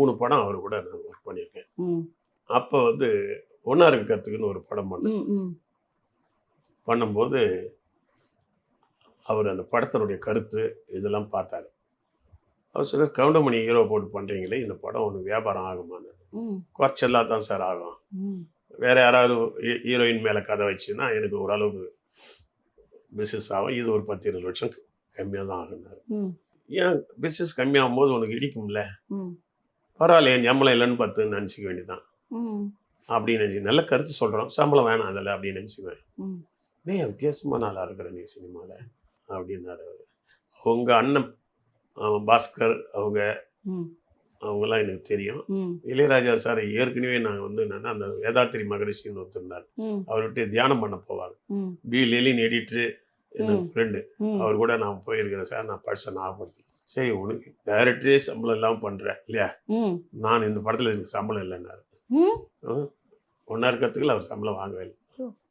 3 படம் அவர் கூட நான் ஒர்க் பண்ணியிருக்கேன். ம். அப்போ வந்து ஒண்ணா இருக்க கத்துக்குன்னு ஒரு படம் பண்ணேன். ம். ம். பண்ணும்போது அவர் அந்த படத்தினுடைய கருத்து இதெல்லாம் பார்த்தாரு. அவர் சொன்னார், "கவுண்டமணி ஹீரோ போட்டு பண்றீங்களே, இந்த படம் ஒண்ணு வியாபாரம் ஆகுமான்னு?" ம். குறைச்சலா தான் சார் ஆகும். ம். வேற யாராவது ஹீரோயின் மேல கதை வச்சுன்னா எனக்கு ஓரளவுக்கு பிசினஸ் ஆகும். இது ஒரு 10, 20 லட்சம் கம்மியா தான் ஆகும்னாரு. ம். ஏன் பிசினஸ் கம்மியாகும்போது உனக்கு இடிக்கும்ல? ம். பரவாயில்லையே சம்பளம் இல்லைன்னு 10ன்னு நினச்சிக்க வேண்டியதுதான். ம். அப்படின்னு நினச்சி நல்ல கருத்து சொல்கிறோம், சம்பளம் வேணாம் அதில் அப்படின்னு நினச்சிக்குவேன். ம். ஏன் வித்தியாசமான ஆளாக இருக்கிற நீ சினிமாவில் அப்படின்னாரு அவர். அவங்க அண்ணன் பாஸ்கர் ம். அவங்கெல்லாம் எனக்கு தெரியும். ம். இளையராஜா சார் ஏற்கனவே நாங்கள் வந்து என்னன்னா அந்த வேதாத்திரி மகரிஷின்னு ஒருத்தர் ம். அவர்கிட்ட தியானம் பண்ண போவாங்க. ம். பி லெலின் எடிட்டரு எனக்கு ஃப்ரெண்டு. ம். அவர் கூட நான் போயிருக்கிறேன் சார், நான் பர்சன் ஞாபகப்படுத்தி. சரி உனக்கு டைரக்டரே சம்பளம் இல்லாமல் பண்ணுறேன் இல்லையா, ம். நான் இந்த படத்தில் எனக்கு சம்பளம் இல்லைன்னாரு. ம். ஒன்றா இருக்கிறதுக்கு அவர் சம்பளம் வாங்கவே இல்லை.